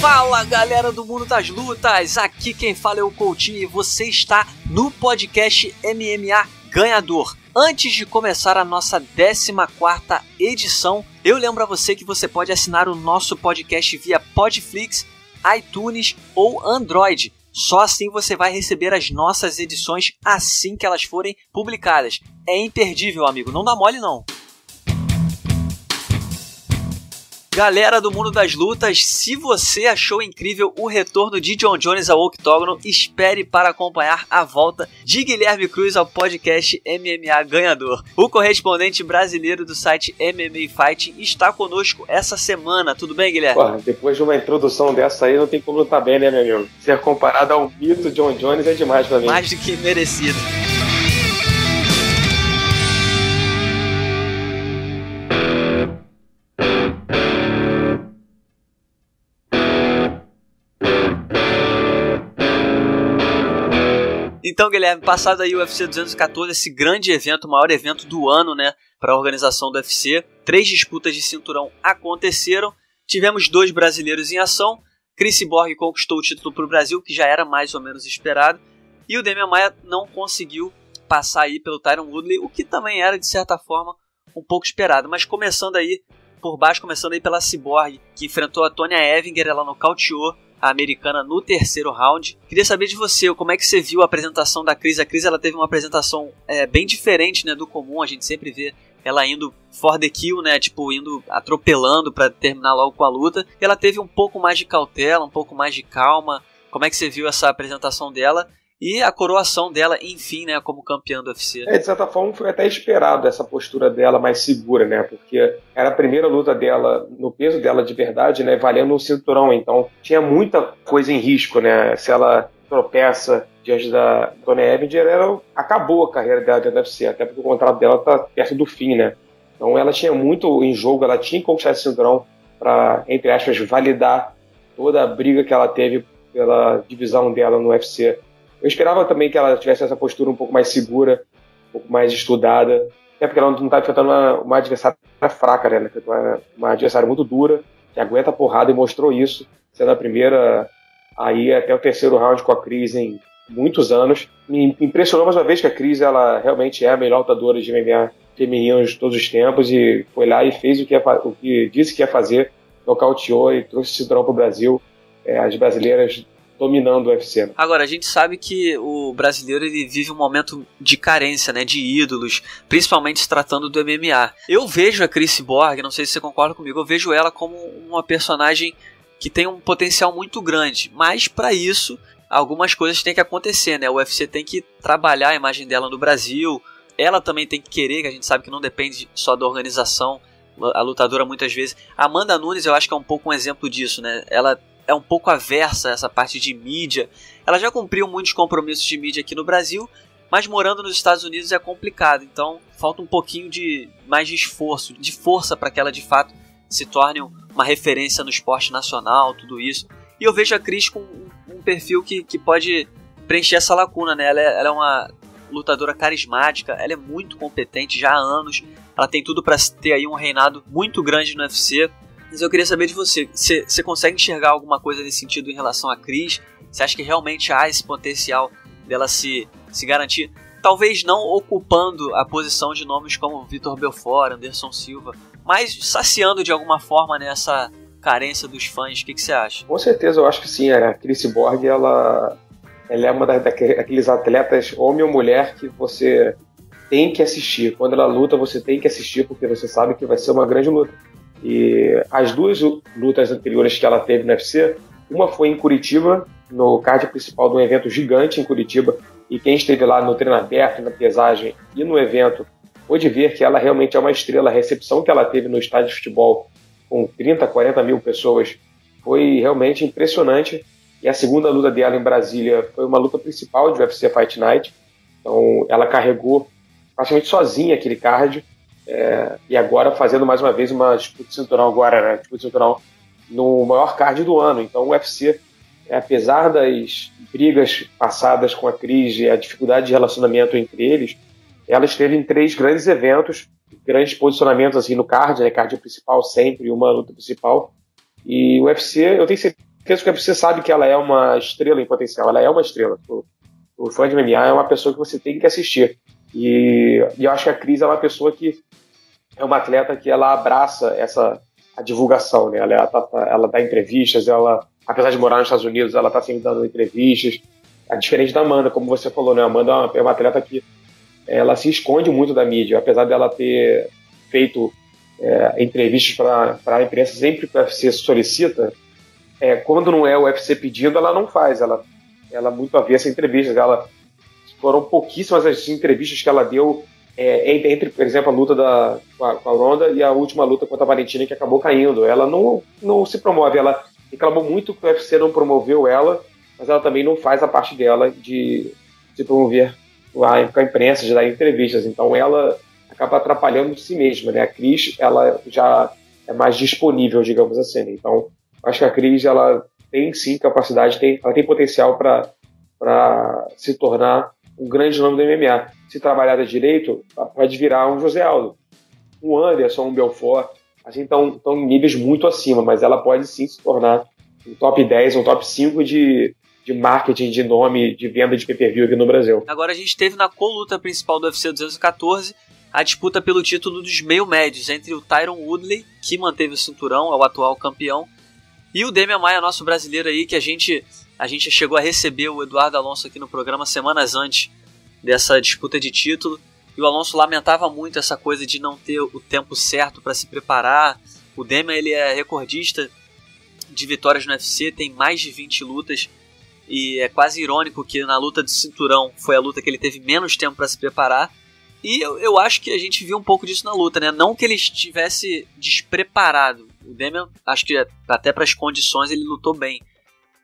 Fala galera do mundo das lutas, aqui quem fala é o Coutinho e você está no podcast MMA Ganhador. Antes de começar a nossa 14ª edição, eu lembro a você que você pode assinar o nosso podcast via Podflix, iTunes ou Android. Só assim você vai receber as nossas edições assim que elas forem publicadas. É imperdível, amigo, não dá mole não. Galera do mundo das lutas, se você achou incrível o retorno de Jon Jones ao octógono, espere para acompanhar a volta de Guilherme Cruz ao podcast MMA Ganhador. O correspondente brasileiro do site MMA Fighting está conosco essa semana. Tudo bem, Guilherme? Porra, depois de uma introdução dessa aí, não tem como não estar bem, né, meu amigo? Ser comparado ao mito Jon Jones é demais pra mim. Mais do que merecido. Então, Guilherme, passado aí o UFC 214, esse grande evento, o maior evento do ano, né, para a organização do UFC, 3 disputas de cinturão aconteceram, tivemos 2 brasileiros em ação, Chris Cyborg conquistou o título para o Brasil, que já era mais ou menos esperado, e o Demian Maia não conseguiu passar aí pelo Tyron Woodley, o que também era, de certa forma, um pouco esperado, mas começando aí por baixo, começando aí pela Cyborg, que enfrentou a Tonya Evinger, ela nocauteou a americana no 3º round. Queria saber de você, como é que você viu a apresentação da Cris? A Cris, ela teve uma apresentação bem diferente, né, do comum, a gente sempre vê ela indo for the kill, né, tipo, indo atropelando para terminar logo com a luta. E ela teve um pouco mais de cautela, um pouco mais de calma. Como é que você viu essa apresentação dela? E a coroação dela, enfim, né, como campeã do UFC. De certa forma, foi até esperado essa postura dela mais segura, né, porque era a primeira luta dela, no peso dela de verdade, né, valendo um cinturão, então tinha muita coisa em risco, né, se ela tropeça diante da Tonya Evinger, acabou a carreira dela dentro do UFC, até porque o contrato dela está perto do fim, né, então ela tinha muito em jogo, ela tinha que conquistar esse cinturão para, entre aspas, validar toda a briga que ela teve pela divisão dela no UFC. Eu esperava também que ela tivesse essa postura um pouco mais segura, um pouco mais estudada, até porque ela não está enfrentando uma adversária fraca, né? Uma adversária muito dura, que aguenta a porrada e mostrou isso, sendo a primeira aí até o 3º round com a Cris em muitos anos. Me impressionou mais uma vez que a Cris, ela realmente é a melhor lutadora de MMA feminino de todos os tempos e foi lá e fez o que disse que ia fazer, nocauteou e trouxe o cinturão para o Brasil. As brasileiras dominando o UFC. Agora, a gente sabe que o brasileiro ele vive um momento de carência, né, de ídolos, principalmente se tratando do MMA. Eu vejo a Cris Cyborg, não sei se você concorda comigo, eu vejo ela como uma personagem que tem um potencial muito grande, mas para isso algumas coisas têm que acontecer, né? O UFC tem que trabalhar a imagem dela no Brasil, ela também tem que querer, que a gente sabe que não depende só da organização, a lutadora muitas vezes. A Amanda Nunes eu acho que é um pouco um exemplo disso, né? Ela é um pouco aversa a essa parte de mídia. Ela já cumpriu muitos compromissos de mídia aqui no Brasil, mas morando nos Estados Unidos é complicado. Então falta um pouquinho mais de esforço, de força para que ela de fato se torne uma referência no esporte nacional, tudo isso. E eu vejo a Cris com um perfil que pode preencher essa lacuna, né? Ela é uma lutadora carismática, ela é muito competente já há anos. Ela tem tudo para ter aí um reinado muito grande no UFC. Mas eu queria saber de você, você consegue enxergar alguma coisa nesse sentido em relação à Cris? Você acha que realmente há esse potencial dela se garantir? Talvez não ocupando a posição de nomes como Vitor Belfort, Anderson Silva, mas saciando de alguma forma nessa carência dos fãs. O que você acha? Com certeza, eu acho que sim. A Cris Cyborg, ela é uma daqueles atletas, homem ou mulher, que você tem que assistir. Quando ela luta, você tem que assistir, porque você sabe que vai ser uma grande luta. E as 2 lutas anteriores que ela teve no UFC, uma foi em Curitiba, no card principal de um evento gigante em Curitiba, e quem esteve lá no treino aberto, na pesagem e no evento, pôde ver que ela realmente é uma estrela. A recepção que ela teve no estádio de futebol, com 30, 40 mil pessoas, foi realmente impressionante. E a segunda luta dela em Brasília foi uma luta principal de UFC Fight Night, então ela carregou praticamente sozinha aquele card. E agora fazendo mais uma vez uma disputa de cinturão disputa de cinturão no maior card do ano. Então o UFC, apesar das brigas passadas com a Cris e a dificuldade de relacionamento entre eles, ela esteve em 3 grandes eventos, grandes posicionamentos assim no card, né? Card principal sempre, uma luta principal. E o UFC, eu tenho certeza Porque você sabe que ela é uma estrela em potencial, ela é uma estrela. O fã de MMA é uma pessoa que você tem que assistir. E eu acho que a Cris é uma pessoa que é uma atleta que ela abraça a divulgação, né? Ela dá entrevistas, apesar de morar nos Estados Unidos, ela está sempre dando entrevistas. É diferente da Amanda, como você falou, né? A Amanda é uma atleta que ela se esconde muito da mídia, apesar dela ter feito entrevistas para a imprensa sempre que o UFC solicita. Quando não é o UFC pedindo, ela não faz. Ela muito avessa entrevistas. Foram pouquíssimas as entrevistas que ela deu entre, por exemplo, a luta com a Ronda e a última luta contra a Valentina, que acabou caindo. Ela não se promove. Ela reclamou muito que o UFC não promoveu ela, mas ela também não faz a parte dela de se promover com a imprensa, de dar entrevistas. Então ela acaba atrapalhando si mesma, né? A Cris, ela já é mais disponível, digamos assim. Então, acho que a Cris, ela tem sim capacidade, ela tem potencial para se tornar um grande nome do MMA. Se trabalhada direito, pode virar um José Aldo, um Anderson, um Belfort. Assim, estão em níveis muito acima, mas ela pode sim se tornar um top 10, um top 5 de marketing, de nome, de venda de pay-per-view aqui no Brasil. Agora a gente teve na co-luta principal do UFC 214 a disputa pelo título dos meio-médios entre o Tyron Woodley, que manteve o cinturão, é o atual campeão, e o Demian Maia, nosso brasileiro aí, que a gente chegou a receber o Eduardo Alonso aqui no programa semanas antes dessa disputa de título, e o Alonso lamentava muito essa coisa de não ter o tempo certo para se preparar. O Demian, ele é recordista de vitórias no UFC, tem mais de 20 lutas, e é quase irônico que na luta de cinturão foi a luta que ele teve menos tempo para se preparar, e eu acho que a gente viu um pouco disso na luta, né? Não que ele estivesse despreparado. O Demian, acho que até para as condições ele lutou bem,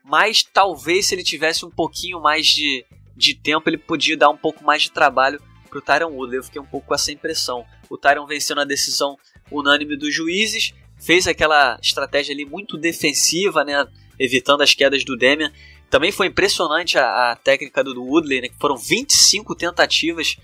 mas talvez se ele tivesse um pouquinho mais de tempo, ele podia dar um pouco mais de trabalho para o Tyron Woodley. Eu fiquei um pouco com essa impressão. O Tyron venceu na decisão unânime dos juízes, fez aquela estratégia ali muito defensiva, né? Evitando as quedas do Demian. Também foi impressionante a técnica do Woodley, né? Que foram 25 tentativas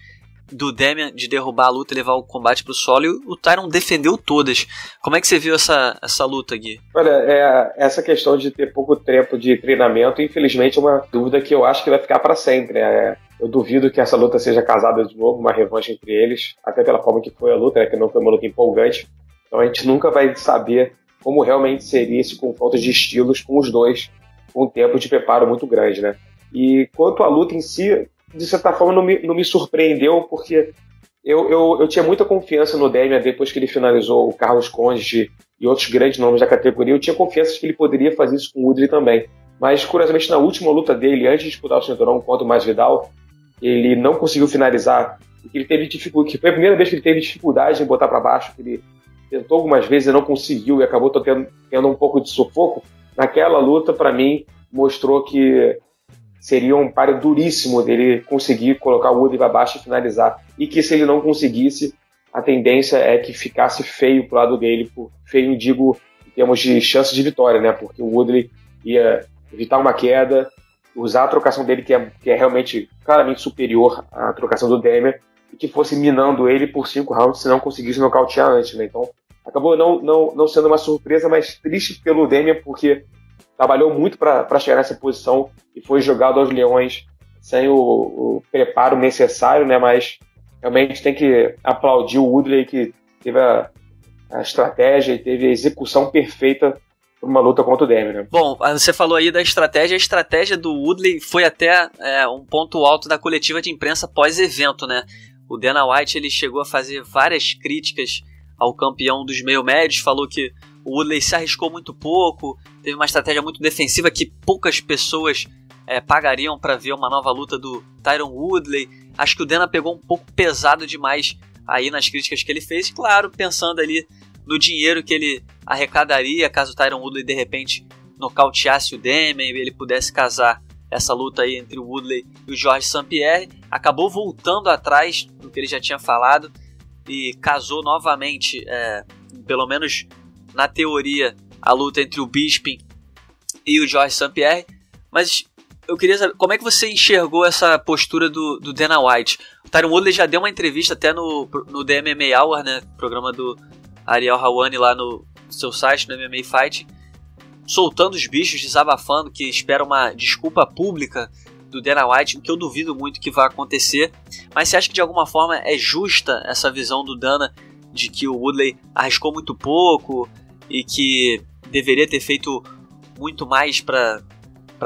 do Demian de derrubar a luta e levar o combate para o solo, e o Tyron defendeu todas. Como é que você viu essa luta, Gui? Olha, essa questão de ter pouco tempo de treinamento, infelizmente, é uma dúvida que eu acho que vai ficar para sempre, né? Eu duvido que essa luta seja casada de novo, uma revanche entre eles, até pela forma que foi a luta, né? Que não foi uma luta empolgante. Então a gente nunca vai saber como realmente seria esse confronto de estilos com os dois, com um tempo de preparo muito grande, né? E quanto à luta em si, de certa forma não me surpreendeu, porque eu tinha muita confiança no Demian depois que ele finalizou o Carlos Conde e outros grandes nomes da categoria. Eu tinha confiança de que ele poderia fazer isso com o Woodley também. Mas, curiosamente, na última luta dele, antes de disputar o cinturão contra o Masvidal, ele não conseguiu finalizar. Ele teve dificuldade, que foi a primeira vez que ele teve dificuldade em botar para baixo, que ele tentou algumas vezes e não conseguiu, e acabou tendo um pouco de sufoco. Naquela luta, para mim, mostrou que seria um páreo duríssimo dele conseguir colocar o Woodley para baixo e finalizar. E que se ele não conseguisse, a tendência é que ficasse feio pro lado dele. Feio, digo, em termos de chance de vitória, né? Porque o Woodley ia evitar uma queda, usar a trocação dele, que é realmente claramente superior à trocação do Demian, e que fosse minando ele por 5 rounds se não conseguisse nocautear antes, né? Então, acabou não sendo uma surpresa, mas triste pelo Demian, porque trabalhou muito para chegar nessa posição e foi jogado aos leões sem o preparo necessário, né? Mas realmente tem que aplaudir o Woodley, que teve a estratégia e teve a execução perfeita para uma luta contra o Demian, né? Bom, você falou aí da estratégia. A estratégia do Woodley foi até um ponto alto da coletiva de imprensa pós-evento, né? O Dana White, ele chegou a fazer várias críticas ao campeão dos meio-médios, falou que o Woodley se arriscou muito pouco, teve uma estratégia muito defensiva que poucas pessoas pagariam para ver uma nova luta do Tyron Woodley. Acho que o Dana pegou um pouco pesado demais aí nas críticas que ele fez, claro, pensando ali no dinheiro que ele arrecadaria caso o Tyron Woodley de repente nocauteasse o Demian e ele pudesse casar essa luta aí entre o Woodley e o Georges St-Pierre. Acabou voltando atrás do que ele já tinha falado e casou novamente, pelo menos na teoria, a luta entre o Bisping e o Georges St-Pierre. Mas eu queria saber, como é que você enxergou essa postura do Dana White? O Tyron Woodley já deu uma entrevista até no The MMA Hour, né, programa do Ariel Helwani lá no seu site, no MMA Fight, soltando os bichos, desabafando, que espera uma desculpa pública do Dana White, o que eu duvido muito que vai acontecer. Mas você acha que de alguma forma é justa essa visão do Dana de que o Woodley arriscou muito pouco e que deveria ter feito muito mais para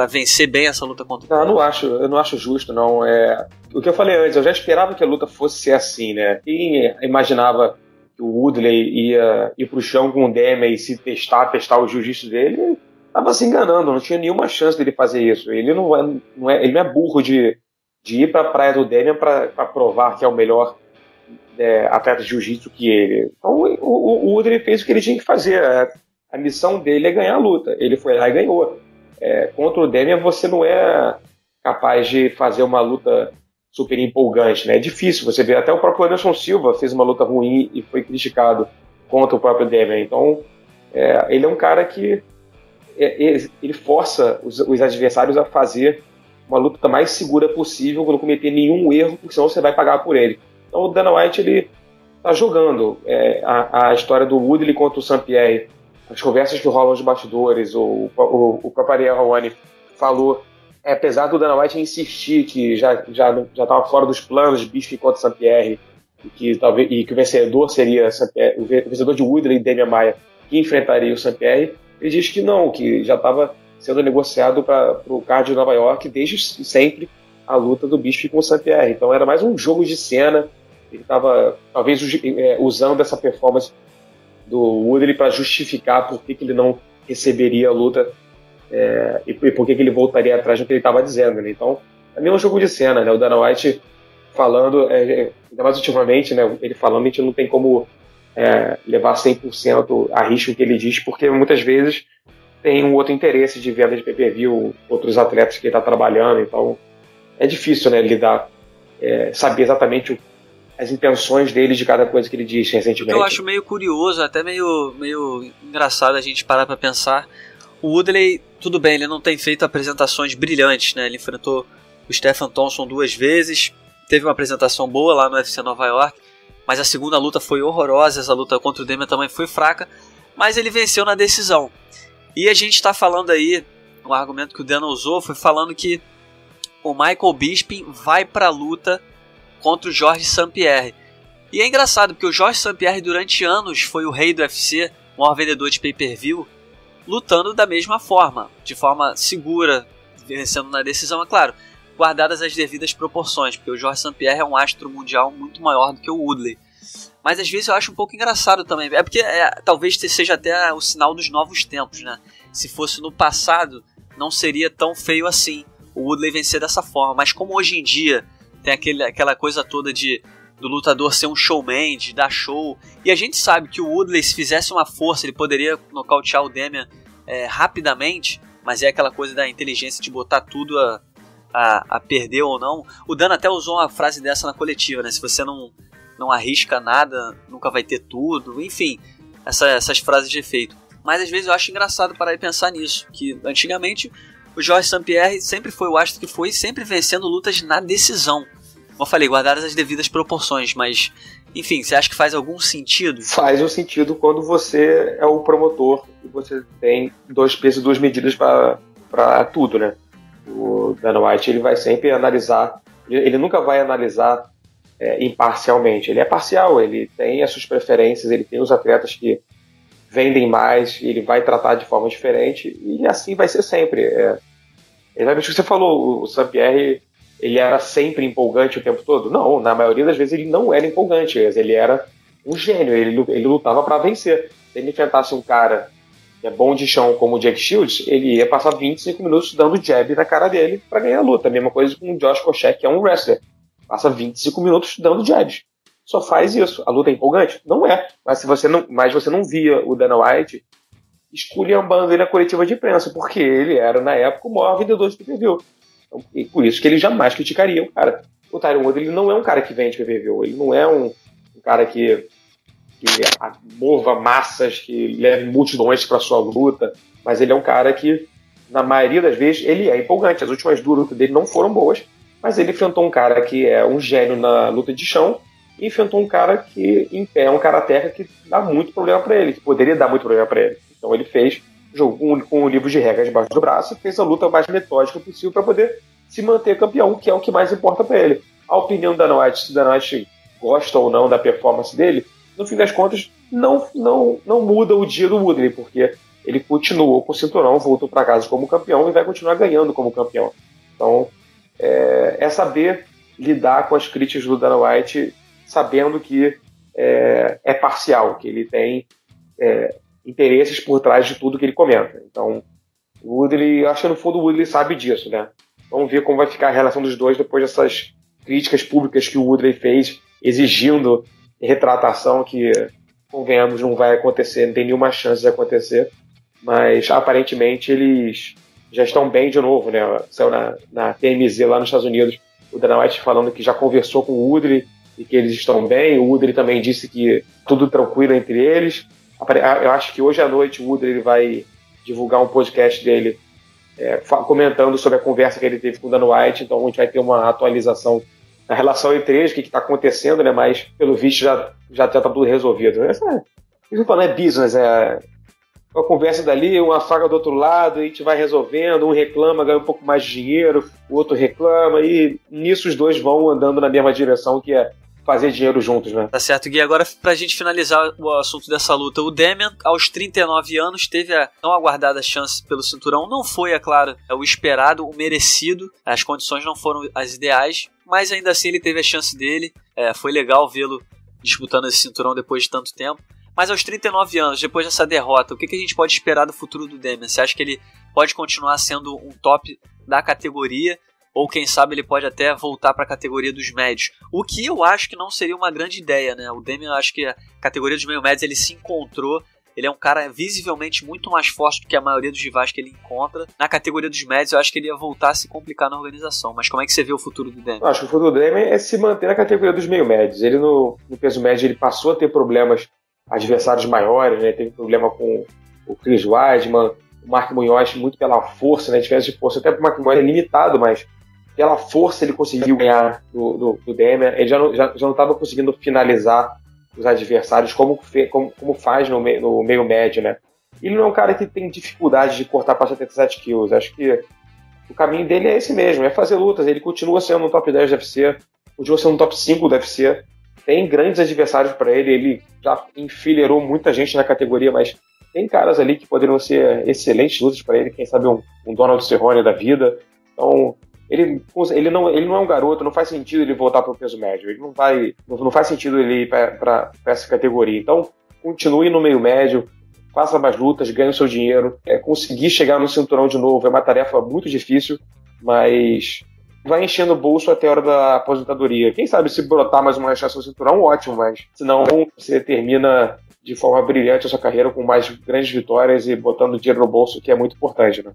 vencer bem essa luta contra o Dana? Eu não acho justo, não. O que eu falei antes, eu já esperava que a luta fosse ser assim, né? Quem imaginava que o Woodley ia ir pro chão com o Demian e se testar o jiu-jitsu dele, estava se enganando, não tinha nenhuma chance dele fazer isso. Ele ele não é burro de ir para a praia do Demian para provar que é o melhor atleta de jiu-jitsu que ele. Então o Woodley fez o que ele tinha que fazer. A missão dele é ganhar a luta. Ele foi lá e ganhou. Contra o Demian você não é capaz de fazer uma luta super empolgante, né? É difícil, você vê, até o próprio Anderson Silva fez uma luta ruim e foi criticado contra o próprio Demian. Então ele é um cara que ele força os adversários a fazer uma luta mais segura possível, não cometer nenhum erro, porque senão você vai pagar por ele. Então o Dana White ele tá jogando a história do Woodley contra o Saint-Pierre, as conversas que rolam nos bastidores, o próprio Ariel Helwani falou, apesar do Dana White insistir que já estava fora dos planos de Bisping contra o Saint-Pierre e que o vencedor seria o vencedor de Woodley e Demian Maia que enfrentaria o Saint-Pierre, ele diz que não, que já estava sendo negociado para o card de Nova York desde sempre a luta do Bisping com o Saint-Pierre. Então era mais um jogo de cena. Ele estava talvez usando essa performance do Woodley para justificar por que ele não receberia a luta e por que ele voltaria atrás do que ele estava dizendo, né? Então é um jogo de cena, né? O Dana White falando, ainda mais ultimamente, né? Ele falando, a gente não tem como levar 100% a risco o que ele diz, porque muitas vezes tem um outro interesse de venda de pay-per-view, outros atletas que ele está trabalhando, então é difícil, né, saber exatamente as intenções dele de cada coisa que ele diz recentemente. Eu acho meio curioso, até meio engraçado a gente parar para pensar. O Woodley, tudo bem, ele não tem feito apresentações brilhantes, né? Ele enfrentou o Stephen Thompson 2 vezes, teve uma apresentação boa lá no UFC Nova York, mas a segunda luta foi horrorosa, essa luta contra o Demian também foi fraca, mas ele venceu na decisão. E a gente está falando aí, um argumento que o Dana usou foi falando que o Michael Bisping vai para a luta contra o Georges St-Pierre. E é engraçado, porque o Georges St-Pierre durante anos foi o rei do UFC, o maior vendedor de pay-per-view, lutando da mesma forma, de forma segura, vencendo na decisão, é claro, guardadas as devidas proporções, porque o Georges St-Pierre é um astro mundial muito maior do que o Woodley. Mas às vezes eu acho um pouco engraçado também, porque talvez seja até o sinal dos novos tempos, né? Se fosse no passado, não seria tão feio assim o Woodley vencer dessa forma, mas como hoje em dia tem aquela coisa toda do lutador ser um showman, de dar show, e a gente sabe que o Woodley, se fizesse uma força, ele poderia nocautear o Demian rapidamente, mas é aquela coisa da inteligência de botar tudo a perder ou não. O Dana até usou uma frase dessa na coletiva, né? Se você não arrisca nada, nunca vai ter tudo, enfim, essas frases de efeito. Mas às vezes eu acho engraçado parar e pensar nisso, que antigamente o Georges St-Pierre sempre foi o astro que foi, sempre vencendo lutas na decisão. Como eu falei, guardadas as devidas proporções, mas enfim, você acha que faz algum sentido? Faz um sentido quando você é o promotor e você tem 2 pesos e 2 medidas para tudo, né? O Dana White ele vai sempre analisar, ele nunca vai analisar imparcialmente, ele é parcial, ele tem as suas preferências, ele tem os atletas que vendem mais, ele vai tratar de forma diferente e assim vai ser sempre. Exatamente o que você falou, o St-Pierre ele era sempre empolgante o tempo todo? Não, na maioria das vezes ele não era empolgante, ele era um gênio, ele lutava para vencer. Se ele enfrentasse um cara que é bom de chão como o Jake Shields, ele ia passar 25 minutos dando jab na cara dele para ganhar a luta. A mesma coisa com o Josh Koscheck, que é um wrestler. Passa 25 minutos dando jabs. Só faz isso. A luta é empolgante? Não é. Mas você não via o Dana White esculhambando ele na coletiva de imprensa, porque ele era, na época, o maior vendedor de pay-per-view. Então, e por isso que ele jamais criticaria o cara. O Tyron Woodley ele não é um cara que vende pay-per-view. Ele não é um cara que mova massas, que leve multidões para sua luta, mas ele é um cara que, na maioria das vezes, ele é empolgante. As últimas 2 lutas dele não foram boas, mas ele enfrentou um cara que é um gênio na luta de chão e enfrentou um cara que é um karateca que dá muito problema para ele, que poderia dar muito problema para ele. Então ele fez jogou com o livro de regras debaixo do braço e fez a luta mais metódica possível para poder se manter campeão, que é o que mais importa para ele. A opinião da Dana White, se Dana White gosta ou não da performance dele, no fim das contas, não muda o dia do Woodley, porque ele continuou com o cinturão, voltou para casa como campeão e vai continuar ganhando como campeão. Então, é saber lidar com as críticas do Dana White, sabendo que é parcial, que ele tem interesses por trás de tudo que ele comenta. Então, o Woodley, acho que no fundo o Woodley sabe disso, né? Vamos ver como vai ficar a relação dos dois depois dessas críticas públicas que o Woodley fez, exigindo retratação, que, convenhamos, não vai acontecer, não tem nenhuma chance de acontecer, mas aparentemente eles já estão bem de novo, né? Saiu na TMZ lá nos Estados Unidos o Dana White falando que já conversou com o Woodley e que eles estão bem. O Woodley também disse que tudo tranquilo entre eles. Eu acho que hoje à noite o Woodley vai divulgar um podcast dele comentando sobre a conversa que ele teve com o Dana White, então a gente vai ter uma atualização na relação entre eles, o que está acontecendo, né? Mas pelo visto já está tudo resolvido. Isso não é business, uma conversa dali, uma faga do outro lado, a gente vai resolvendo, um reclama, ganha um pouco mais de dinheiro, o outro reclama, e nisso os dois vão andando na mesma direção, que é fazer dinheiro juntos, né? Tá certo, Gui. Agora, pra gente finalizar o assunto dessa luta, o Damian, aos 39 anos, teve a não aguardada chance pelo cinturão. Não foi, é claro, o esperado, o merecido. As condições não foram as ideais, mas ainda assim ele teve a chance dele. Foi legal vê-lo disputando esse cinturão depois de tanto tempo. Mas aos 39 anos, depois dessa derrota, o que a gente pode esperar do futuro do Damian? Você acha que ele pode continuar sendo um top da categoria? Ou quem sabe ele pode até voltar para a categoria dos médios? O que eu acho que não seria uma grande ideia, né? O Damian, eu acho que a categoria dos meio médios ele se encontrou. Ele é um cara visivelmente muito mais forte do que a maioria dos rivais que ele encontra. Na categoria dos médios, eu acho que ele ia voltar a se complicar na organização. Mas como é que você vê o futuro do Damian? Eu acho que o futuro do Damian é se manter na categoria dos meio médios. Ele no peso médio ele passou a ter problemas, adversários maiores, né? Teve problema com o Chris Weidman, o Mark Munhoz muito pela força, né? A diferença de força até para o Mark Munhoz é limitado, mas pela força ele conseguiu ganhar do Damian. Ele já não estava conseguindo finalizar os adversários como faz no meio médio, né? Ele não é um cara que tem dificuldade de cortar para 77 quilos. Acho que o caminho dele é esse mesmo, é fazer lutas. Ele continua sendo um top 10 do UFC, continua sendo um top 5 do UFC. Tem grandes adversários para ele. Ele já enfileirou muita gente na categoria, mas tem caras ali que poderiam ser excelentes lutas para ele. Quem sabe um Donald Cerrone da vida. Então, ele não é um garoto, não faz sentido ele voltar para o peso médio. Ele não faz sentido ele ir para essa categoria. Então, continue no meio médio, faça mais lutas, ganhe o seu dinheiro. Conseguir chegar no cinturão de novo é uma tarefa muito difícil, mas vai enchendo o bolso até a hora da aposentadoria. Quem sabe se brotar mais uma chance no cinturão, ótimo, mas senão você termina de forma brilhante a sua carreira com mais grandes vitórias e botando dinheiro no bolso, que é muito importante, né?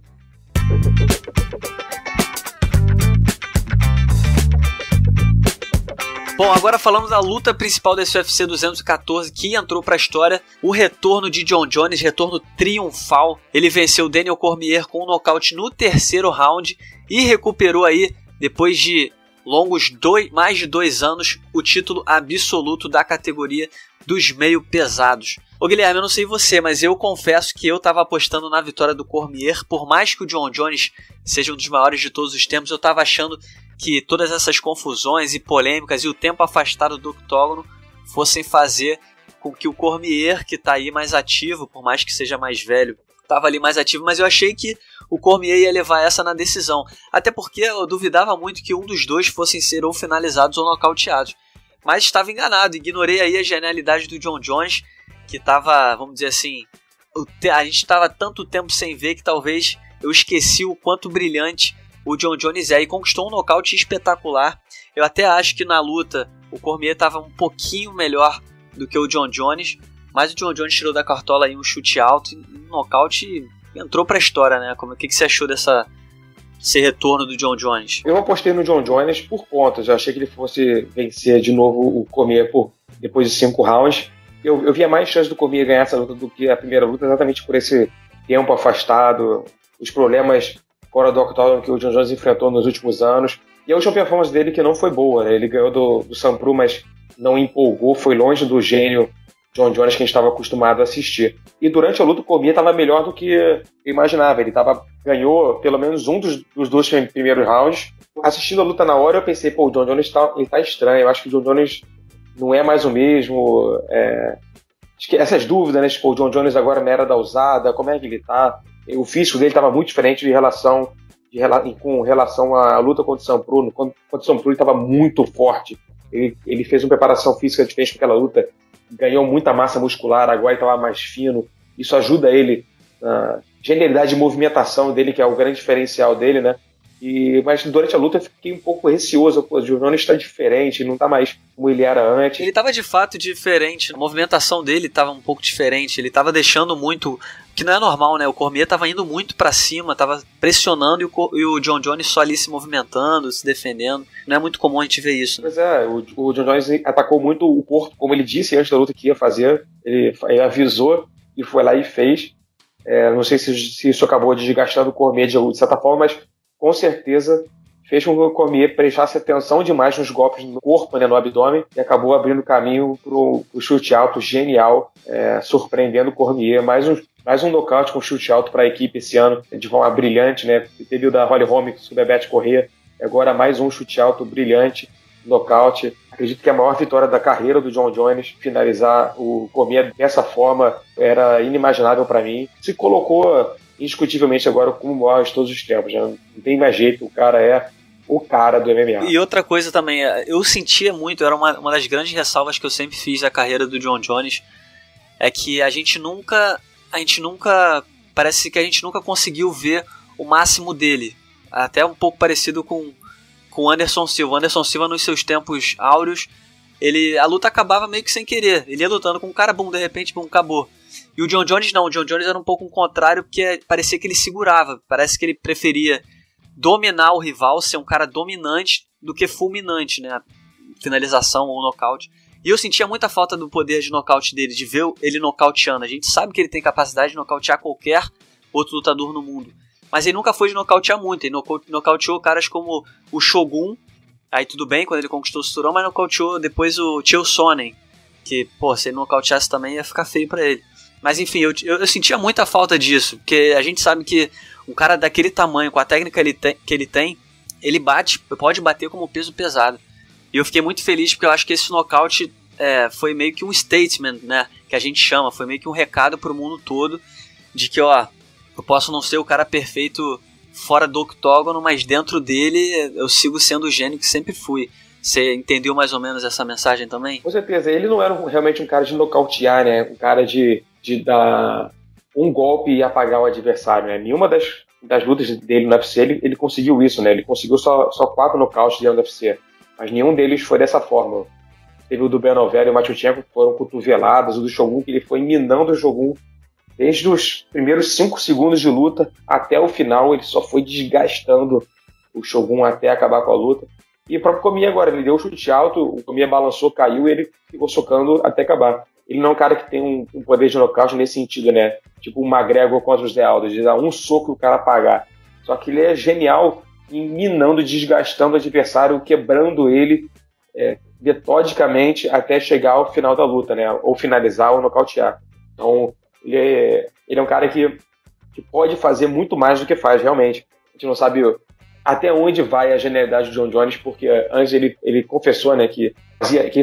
Bom, agora falando da luta principal desse UFC 214 que entrou pra história, o retorno de Jon Jones, retorno triunfal. Ele venceu Daniel Cormier com um nocaute no terceiro round e recuperou aí, depois de longos mais de 2 anos, o título absoluto da categoria dos meio pesados. Ô Guilherme, eu não sei você, mas eu confesso que eu tava apostando na vitória do Cormier. Por mais que o Jon Jones seja um dos maiores de todos os tempos, eu tava achando que todas essas confusões e polêmicas e o tempo afastado do octógono fossem fazer com que o Cormier, que tá aí mais ativo, por mais que seja mais velho, tava ali mais ativo, mas eu achei que o Cormier ia levar essa na decisão. Até porque eu duvidava muito que um dos dois fossem ser ou finalizados ou nocauteados. Mas estava enganado, ignorei aí a genialidade do Jon Jones, que tava, vamos dizer assim, a gente estava tanto tempo sem ver que talvez eu esqueci o quanto brilhante o Jon Jones e conquistou um nocaute espetacular. Eu até acho que na luta o Cormier estava um pouquinho melhor do que o Jon Jones, mas o Jon Jones tirou da cartola aí um chute alto e um nocaute entrou pra história, né? O que você achou desse retorno do Jon Jones? Eu apostei no Jon Jones por pontos. Eu achei que ele fosse vencer de novo o Cormier depois de 5 rounds. Eu via mais chance do Cormier ganhar essa luta do que a primeira luta, exatamente por esse tempo afastado, os problemas fora do octógono que o Jon Jones enfrentou nos últimos anos. E a última performance dele que não foi boa, né? Ele ganhou do Sampru, mas não empolgou, foi longe do gênio John Jones que a gente estava acostumado a assistir. E durante a luta o Cormier estava melhor do que eu imaginava. Ele ganhou pelo menos um dos 2 primeiros rounds. Assistindo a luta na hora eu pensei, o John Jones tá estranho. Eu acho que o John Jones não é mais o mesmo. Acho que essas dúvidas, né? Tipo, o John Jones agora na era da usada, como é que ele tá? O físico dele estava muito diferente com relação à luta contra o Sam Pruno. Contra o Sam Pruno ele estava muito forte. Ele fez uma preparação física diferente para aquela luta. Ganhou muita massa muscular, agora ele estava mais fino. Isso ajuda ele na genialidade de movimentação dele, que é o grande diferencial dele, né? Mas durante a luta eu fiquei um pouco receoso. O John Jones está diferente, não está mais como ele era antes. Ele estava de fato diferente, a movimentação dele estava um pouco diferente, ele estava deixando muito, que não é normal, né? O Cormier estava indo muito para cima, estava pressionando e o John Jones só ali se movimentando, se defendendo. Não é muito comum a gente ver isso, né? Pois é, o John Jones atacou muito o corpo, como ele disse antes da luta que ia fazer. Ele avisou e foi lá e fez. Não sei se isso acabou desgastando o Cormier de certa forma, mas com certeza fez com que o Cormier prestasse atenção demais nos golpes no corpo, né, no abdômen, e acabou abrindo caminho pro chute alto genial, surpreendendo o Cormier. Mais um nocaute com chute alto para a equipe esse ano, de forma brilhante, né? Teve o da Holly Holm sobre a Beth Correia, agora mais um chute alto brilhante, nocaute. Acredito que a maior vitória da carreira do John Jones, finalizar o Cormier dessa forma, era inimaginável para mim. Se colocou indiscutivelmente agora como o maior de todos os tempos, né? Não tem mais jeito, o cara é o cara do MMA. E outra coisa também, eu sentia muito, era uma das grandes ressalvas que eu sempre fiz da carreira do John Jones, é que parece que a gente nunca conseguiu ver o máximo dele. Até um pouco parecido com o Anderson Silva. O Anderson Silva, nos seus tempos áureos, a luta acabava meio que sem querer. Ele ia lutando com um cara, de repente, acabou. E o John Jones não, o John Jones era um pouco o contrário, porque parecia que ele segurava, parece que ele preferia dominar o rival, ser um cara dominante do que fulminante, né? Finalização ou nocaute. E eu sentia muita falta do poder de nocaute dele, de ver ele nocauteando. A gente sabe que ele tem capacidade de nocautear qualquer outro lutador no mundo, mas ele nunca foi de nocautear muito. Ele nocauteou caras como o Shogun, aí tudo bem, quando ele conquistou o cinturão, mas nocauteou depois o Chael Sonnen, que, se ele nocauteasse também ia ficar feio pra ele. Mas enfim, eu sentia muita falta disso, porque a gente sabe que um cara daquele tamanho, com a técnica que ele tem, ele pode bater como peso pesado. E eu fiquei muito feliz porque eu acho que esse nocaute foi meio que um statement, né, que a gente chama, foi meio que um recado pro mundo todo, de que, eu posso não ser o cara perfeito fora do octógono, mas dentro dele eu sigo sendo o gênio que sempre fui. Você entendeu mais ou menos essa mensagem também? Com certeza, ele não era realmente um cara de nocautear, né, um cara de dar um golpe e apagar o adversário, né? Nenhuma das lutas dele no UFC ele conseguiu isso, né? Ele conseguiu só 4 nocautes dentro do UFC, mas nenhum deles foi dessa forma. Teve o do Benavides e o Matiuchenko, que foram cotoveladas, o do Shogun, que ele foi minando o Shogun desde os primeiros 5 segundos de luta até o final. Ele só foi desgastando o Shogun até acabar com a luta. E o próprio Cormier agora, ele deu um chute alto, o Cormier balançou, caiu e ele ficou socando até acabar. Ele não é um cara que tem um poder de nocaute nesse sentido, né? Tipo o McGregor contra o Zé Aldo, de dar um soco e o cara apagar. Só que ele é genial em minando, desgastando o adversário, quebrando ele metodicamente até chegar ao final da luta, né? Ou finalizar ou nocautear. Então, ele é um cara que pode fazer muito mais do que faz, realmente. A gente não sabe até onde vai a genialidade do John Jones, porque antes ele confessou, né, que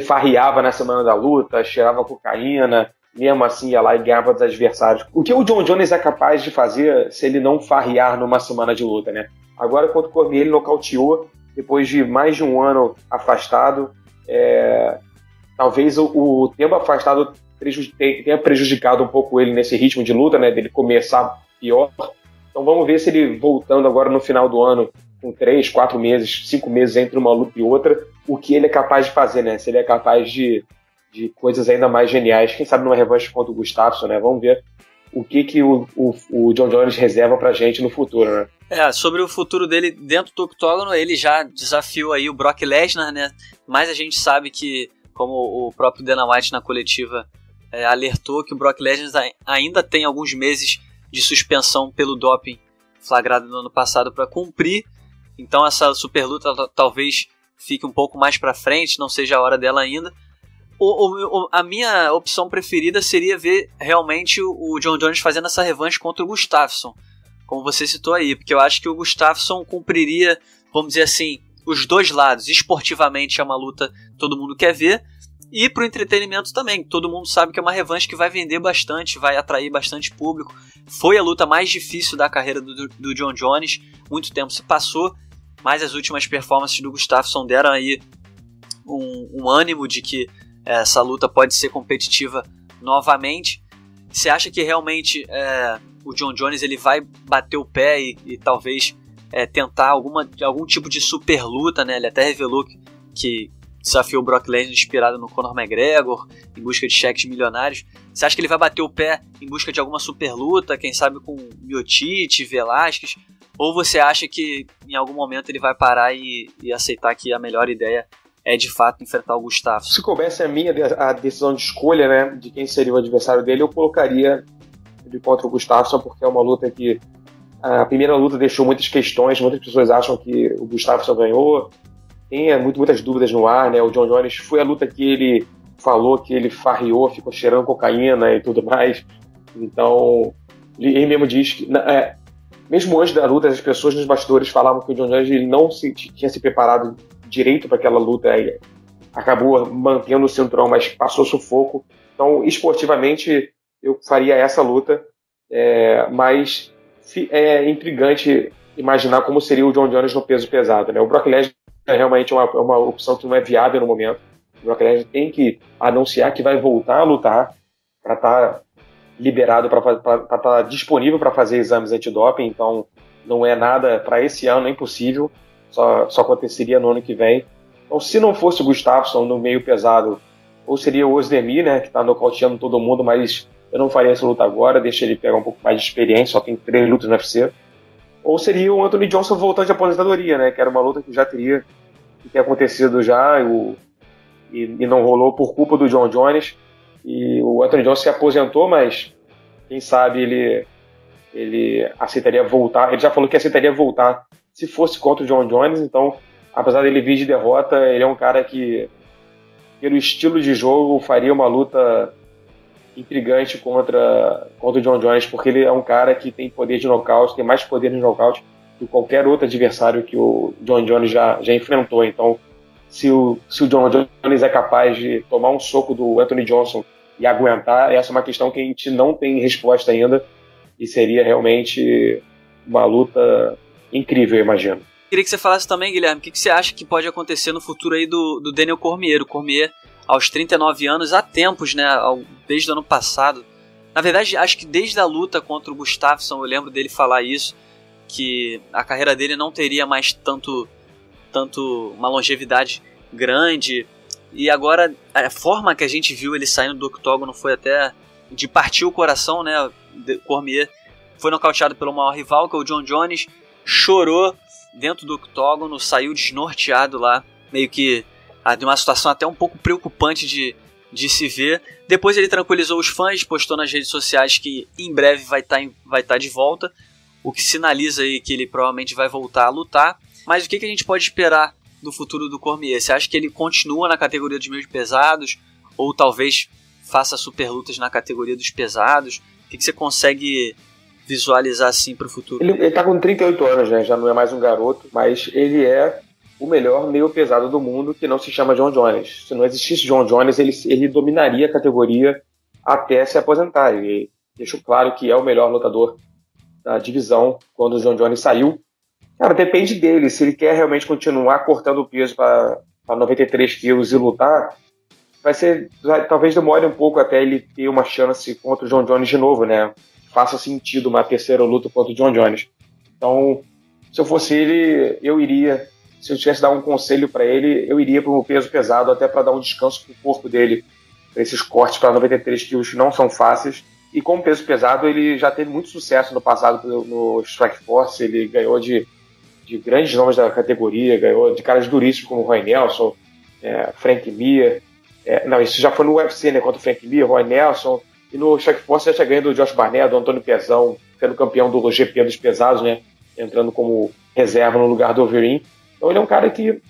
farriava na semana da luta, cheirava cocaína, mesmo assim ia lá e ganhava dos adversários. O que o John Jones é capaz de fazer se ele não farriar numa semana de luta, né? Agora, contra o Cormier, ele nocauteou depois de mais de um ano afastado. Talvez o tempo afastado tenha prejudicado um pouco ele nesse ritmo de luta, né, dele começar pior. Então vamos ver se ele, voltando agora no final do ano, com 3, 4 meses, 5 meses entre uma luta e outra, o que ele é capaz de fazer, né? Se ele é capaz de coisas ainda mais geniais. Quem sabe numa revanche contra o Gustafsson, né? Vamos ver o que o John Jones reserva pra gente no futuro, né? Sobre o futuro dele dentro do octógono, ele já desafiou aí o Brock Lesnar, né? Mas a gente sabe que, como o próprio Dana White na coletiva alertou, que o Brock Lesnar ainda tem alguns meses de suspensão pelo doping flagrado no ano passado para cumprir. Então essa super luta talvez fique um pouco mais para frente, não seja a hora dela ainda. A minha opção preferida seria ver realmente o John Jones fazendo essa revanche contra o Gustafsson, como você citou aí, porque eu acho que o Gustafsson cumpriria, vamos dizer assim, os dois lados. Esportivamente é uma luta que todo mundo quer ver, e pro entretenimento também. Todo mundo sabe que é uma revanche que vai vender bastante, vai atrair bastante público. Foi a luta mais difícil da carreira do John Jones, muito tempo se passou, mas as últimas performances do Gustafsson deram aí um ânimo de que essa luta pode ser competitiva novamente. Você acha que realmente o John Jones ele vai bater o pé e talvez tentar algum tipo de super luta, né? Ele até revelou que desafiou o Brock Lesnar inspirado no Conor McGregor, em busca de cheques milionários. Você acha que ele vai bater o pé em busca de alguma super luta, quem sabe com Miocic, Velasquez? Ou você acha que em algum momento ele vai parar e aceitar que a melhor ideia é de fato enfrentar o Gustafsson? Se coubesse a decisão de escolha, né, de quem seria o adversário dele, eu colocaria ele contra o Gustafsson, porque é uma luta que a primeira luta deixou muitas questões, muitas pessoas acham que o Gustafsson ganhou, tem muitas dúvidas no ar, né? O John Jones foi a luta que ele falou que ele farriou, ficou cheirando cocaína e tudo mais. Então, ele mesmo diz que mesmo antes da luta, as pessoas nos bastidores falavam que o John Jones ele não tinha se preparado direito para aquela luta, acabou mantendo o cinturão, mas passou sufoco. Então, esportivamente, eu faria essa luta, mas é intrigante imaginar como seria o John Jones no peso pesado, né? O Brock Lesnar é realmente uma opção que não é viável no momento. O Brock Lesnar tem que anunciar que vai voltar a lutar para estar liberado, para estar disponível para fazer exames antidoping, então não é nada para esse ano, é impossível, só aconteceria no ano que vem. Então, se não fosse o Gustafsson no meio pesado, ou seria o Ozdemir, né, que está nocauteando todo mundo, mas eu não faria essa luta agora, deixa ele pegar um pouco mais de experiência, só tem 3 lutas no UFC. Ou seria o Anthony Johnson voltando de aposentadoria, né, que era uma luta que já teria acontecido já e não rolou por culpa do John Jones. E o Anthony Johnson se aposentou, mas quem sabe ele aceitaria voltar. Ele já falou que aceitaria voltar se fosse contra o John Jones. Então, apesar dele vir de derrota, ele é um cara que, pelo estilo de jogo, faria uma luta intrigante contra o John Jones, porque ele é um cara que tem poder de nocaute, tem mais poder de nocaute que qualquer outro adversário que o John Jones já enfrentou. Então, se o John Jones é capaz de tomar um soco do Anthony Johnson e aguentar, essa é uma questão que a gente não tem resposta ainda, e seria realmente uma luta incrível, eu imagino. Queria que você falasse também, Guilherme, o que você acha que pode acontecer no futuro aí do Daniel Cormier? O Cormier, aos 39 anos, há tempos, né, desde o ano passado. Na verdade, acho que desde a luta contra o Gustafsson, eu lembro dele falar isso, que a carreira dele não teria mais tanto uma longevidade grande. E agora, a forma que a gente viu ele saindo do octógono foi até de partir o coração, né? Cormier foi nocauteado pelo maior rival, que é o John Jones, chorou dentro do octógono, saiu desnorteado lá, meio que de uma situação até um pouco preocupante de se ver. Depois ele tranquilizou os fãs, postou nas redes sociais que em breve vai estar de volta, o que sinaliza aí que ele provavelmente vai voltar a lutar. Mas o que a gente pode esperar do futuro do Cormier? Você acha que ele continua na categoria dos meio pesados? Ou talvez faça super lutas na categoria dos pesados? O que você consegue visualizar assim para o futuro? Ele tá com 38 anos, né? Já não é mais um garoto, mas ele é o melhor meio pesado do mundo, que não se chama John Jones. Se não existisse John Jones, ele dominaria a categoria até se aposentar. E deixo claro que é o melhor lutador da divisão quando o John Jones saiu. Cara, depende dele. Se ele quer realmente continuar cortando o peso para 93 quilos e lutar, talvez demore um pouco até ele ter uma chance contra o John Jones de novo, né? Faça sentido uma terceira luta contra o John Jones. Então, se eu fosse ele, eu iria. Se eu tivesse que dar um conselho para ele, eu iria para um peso pesado, até para dar um descanso para o corpo dele, para esses cortes para 93 quilos que não são fáceis. E como peso pesado, ele já teve muito sucesso no passado no Strikeforce. Ele ganhou de grandes nomes da categoria, ganhou de caras duríssimos como Roy Nelson, Frank Mir. Não, isso já foi no UFC, né? Contra o Frank Mir, Roy Nelson. E no Strikeforce já tinha ganho do Josh Barnett, do Antônio Pezão, sendo campeão do GP dos pesados, né? Entrando como reserva no lugar do Overeem. Então ele é um cara que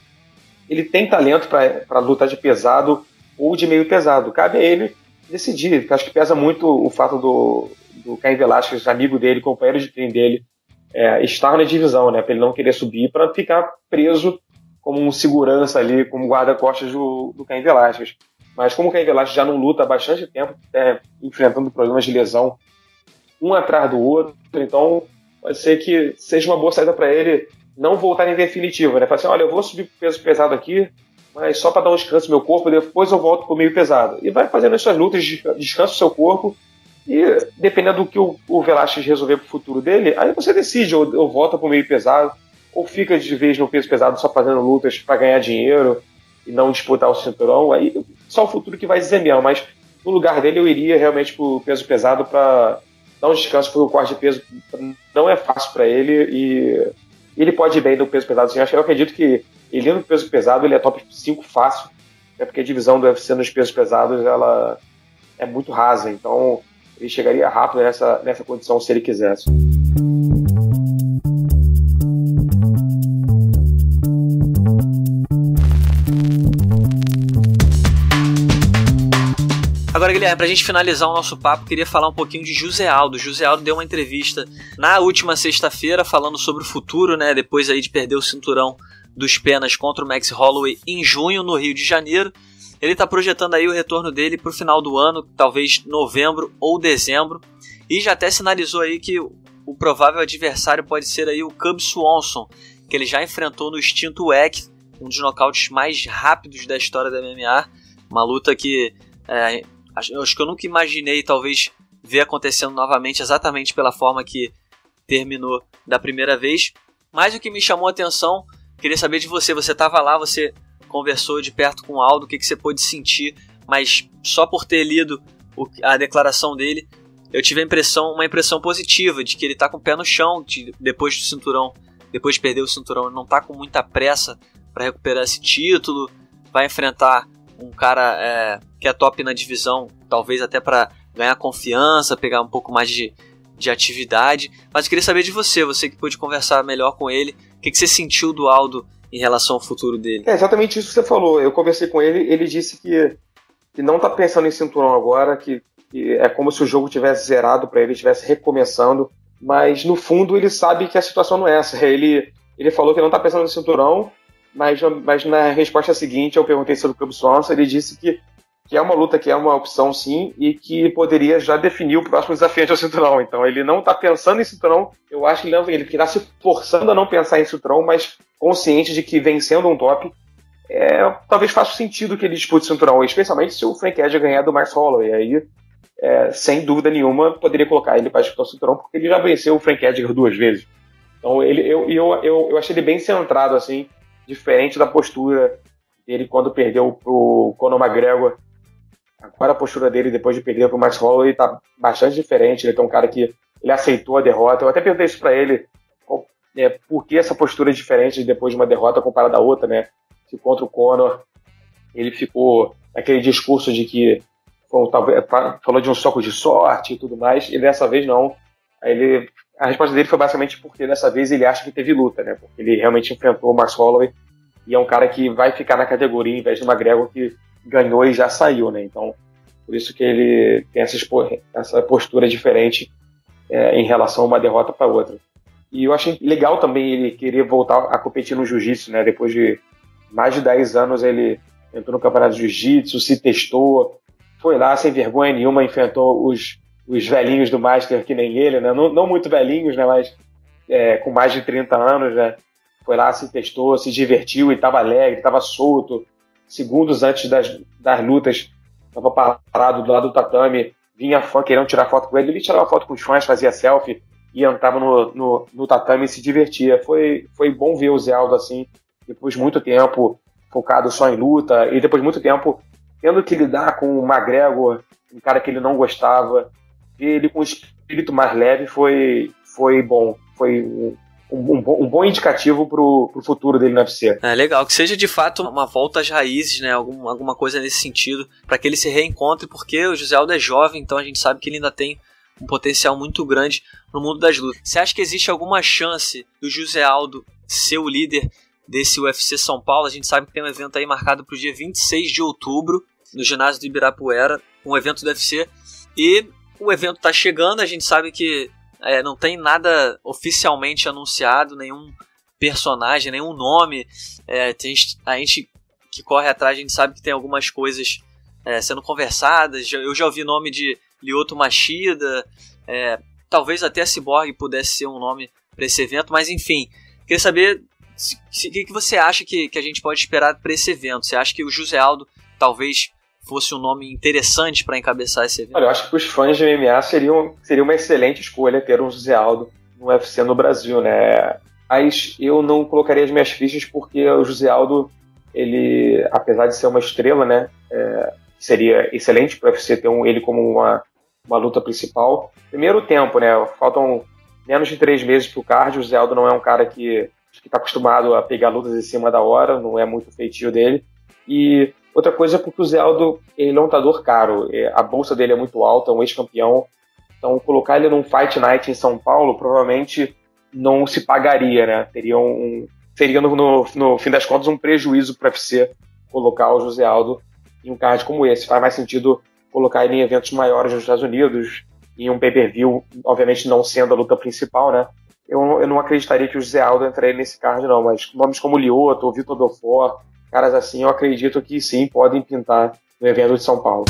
ele tem talento para lutar de pesado, ou de meio pesado. Cabe a ele decidir. Acho que pesa muito o fato do Cain Velasquez, amigo dele, companheiro de treino dele, estar na divisão, né? Para ele não querer subir, para ficar preso como um segurança ali, como guarda-costas do Cain Velasquez. Mas como o Cain Velasquez já não luta há bastante tempo, enfrentando problemas de lesão um atrás do outro, então pode ser que seja uma boa saída para ele não voltar em definitivo, né? Falar assim, olha, eu vou subir peso pesado aqui, mas só para dar um descanso no meu corpo, depois eu volto pro meio pesado. E vai fazendo essas lutas, descansa o seu corpo, e dependendo do que o Velasquez resolver pro futuro dele, aí você decide, ou volta pro meio pesado, ou fica de vez no peso pesado só fazendo lutas para ganhar dinheiro e não disputar o cinturão, aí só o futuro que vai dizer mesmo, mas no lugar dele eu iria realmente pro peso pesado para dar um descanso, porque o corte de peso não é fácil para ele, e ele pode ir bem no peso pesado. Assim, eu acredito que ele no peso pesado ele é top 5 fácil, é porque a divisão do UFC nos pesos pesados ela é muito rasa, então ele chegaria rápido nessa condição se ele quisesse. Agora, Guilherme, pra gente finalizar o nosso papo, queria falar um pouquinho de José Aldo. José Aldo deu uma entrevista na última sexta-feira falando sobre o futuro, né? Depois aí de perder o cinturão dos penas contra o Max Holloway em junho, no Rio de Janeiro. Ele tá projetando aí o retorno dele pro final do ano, talvez novembro ou dezembro. E já até sinalizou aí que o provável adversário pode ser aí o Cub Swanson, que ele já enfrentou no extinto WEC, um dos nocautes mais rápidos da história da MMA. Uma luta que... acho que eu nunca imaginei talvez ver acontecendo novamente exatamente pela forma que terminou da primeira vez. Mas o que me chamou a atenção, queria saber de você. Você estava lá, você conversou de perto com o Aldo, o que você pôde sentir, mas só por ter lido a declaração dele, eu tive uma impressão positiva de que ele está com o pé no chão depois do cinturão, depois de perder o cinturão. Ele não está com muita pressa para recuperar esse título, vai enfrentar um cara que é top na divisão, talvez até para ganhar confiança, pegar um pouco mais de atividade. Mas eu queria saber de você que pôde conversar melhor com ele, o que você sentiu do Aldo em relação ao futuro dele? É exatamente isso que você falou. Eu conversei com ele, ele disse que não está pensando em cinturão agora, que é como se o jogo tivesse zerado para ele, estivesse recomeçando, mas no fundo ele sabe que a situação não é essa. Ele falou que não está pensando em cinturão, mas na resposta seguinte eu perguntei sobre o Cub Swanson, ele disse que é uma luta, que é uma opção sim, e que poderia já definir o próximo desafiante ao cinturão. Então ele não está pensando em cinturão, eu acho que ele está se forçando a não pensar em cinturão, mas consciente de que vencendo um top, talvez faça sentido que ele dispute o cinturão, especialmente se o Frank Edgar ganhar do Max Holloway. Aí, sem dúvida nenhuma, poderia colocar ele para disputar o cinturão, porque ele já venceu o Frank Edgar 2 vezes. Então eu achei ele bem centrado, assim, diferente da postura dele quando perdeu pro Conor McGregor. Agora a postura dele depois de perder pro Max Holloway está bastante diferente. Ele é um cara que ele aceitou a derrota. Eu até perguntei isso para ele, por que essa postura é diferente depois de uma derrota comparada à outra, né? Que contra o Conor ele ficou naquele discurso de que falou de um soco de sorte e tudo mais, e dessa vez não. A resposta dele foi basicamente porque dessa vez ele acha que teve luta, né? Porque ele realmente enfrentou o Max Holloway e é um cara que vai ficar na categoria em vez do McGregor, que ganhou e já saiu, né? Então, por isso que ele tem essa postura diferente em relação a uma derrota para outra. E eu achei legal também ele querer voltar a competir no jiu-jitsu, né? Depois de mais de 10 anos ele entrou no campeonato de jiu-jitsu, se testou, foi lá sem vergonha nenhuma, enfrentou os velhinhos do Master, que nem ele, né? Não muito velhinhos, né? Mas com mais de 30 anos, né? Foi lá, se testou, se divertiu e estava alegre, estava solto. Segundos antes das lutas, estava parado do lado do tatame, vinha fã querendo tirar foto com ele tirava foto com os fãs, fazia selfie e entrava no tatame e se divertia. Foi bom ver o Zé Aldo assim, depois de muito tempo focado só em luta, e depois de muito tempo tendo que lidar com o McGregor, um cara que ele não gostava. Ele com um espírito mais leve foi bom, foi um bom indicativo pro futuro dele no UFC. É legal, que seja de fato uma volta às raízes, né? Alguma coisa nesse sentido, para que ele se reencontre, porque o José Aldo é jovem, então a gente sabe que ele ainda tem um potencial muito grande no mundo das lutas. Você acha que existe alguma chance do José Aldo ser o líder desse UFC São Paulo? A gente sabe que tem um evento aí marcado para o dia 26 de outubro, no ginásio do Ibirapuera, um evento do UFC. E o evento está chegando, a gente sabe que não tem nada oficialmente anunciado, nenhum personagem, nenhum nome. A gente que corre atrás, a gente sabe que tem algumas coisas sendo conversadas. Eu já ouvi nome de Lyoto Machida, talvez até a Cyborg pudesse ser um nome para esse evento, mas enfim, queria saber o que você acha que a gente pode esperar para esse evento. Você acha que o José Aldo talvez fosse um nome interessante para encabeçar esse evento? Olha, eu acho que os fãs de MMA seria uma excelente escolha ter um José Aldo no UFC no Brasil, né? Mas eu não colocaria as minhas fichas porque o José Aldo, ele, apesar de ser uma estrela, né, seria excelente para o UFC ter ele como uma luta principal. Primeiro tempo, né? Faltam menos de 3 meses para o card. O José Aldo não é um cara que está acostumado a pegar lutas em cima da hora, não é muito feitio dele. E outra coisa é porque o José Aldo, ele é um lutador caro, a bolsa dele é muito alta, é um ex-campeão, então colocar ele num Fight Night em São Paulo provavelmente não se pagaria, né? Seria no fim das contas um prejuízo para o UFC colocar o José Aldo em um card como esse. Faz mais sentido colocar ele em eventos maiores nos Estados Unidos, em um pay-per-view, obviamente não sendo a luta principal, né? Eu não acreditaria que o José Aldo entraria nesse card, não, mas nomes como Lyoto, Vitor Belfort, caras assim, eu acredito que sim, podem pintar no evento de São Paulo.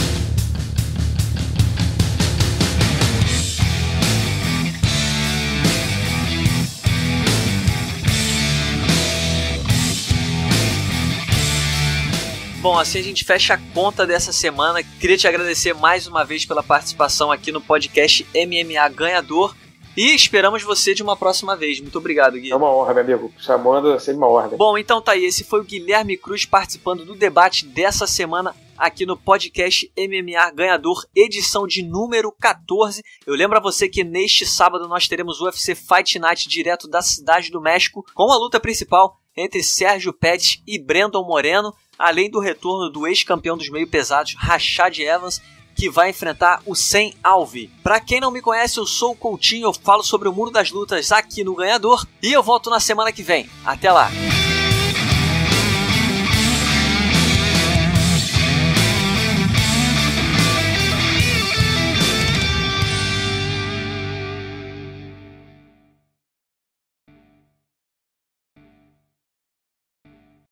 Bom, assim a gente fecha a conta dessa semana. Queria te agradecer mais uma vez pela participação aqui no podcast MMA Ganhador. E esperamos você de uma próxima vez. Muito obrigado, Gui. É uma honra, meu amigo. Chamando é sempre uma honra. Bom, então tá aí. Esse foi o Guilherme Cruz participando do debate dessa semana aqui no podcast MMA Ganhador, edição de número 14. Eu lembro a você que neste sábado nós teremos o UFC Fight Night direto da Cidade do México, com a luta principal entre Sérgio Pettis e Brandon Moreno, além do retorno do ex-campeão dos meio pesados, Rashad Evans, que vai enfrentar o Sam Alvey. Pra quem não me conhece, eu sou o Coutinho, eu falo sobre o mundo das lutas aqui no Ganhador e eu volto na semana que vem. Até lá!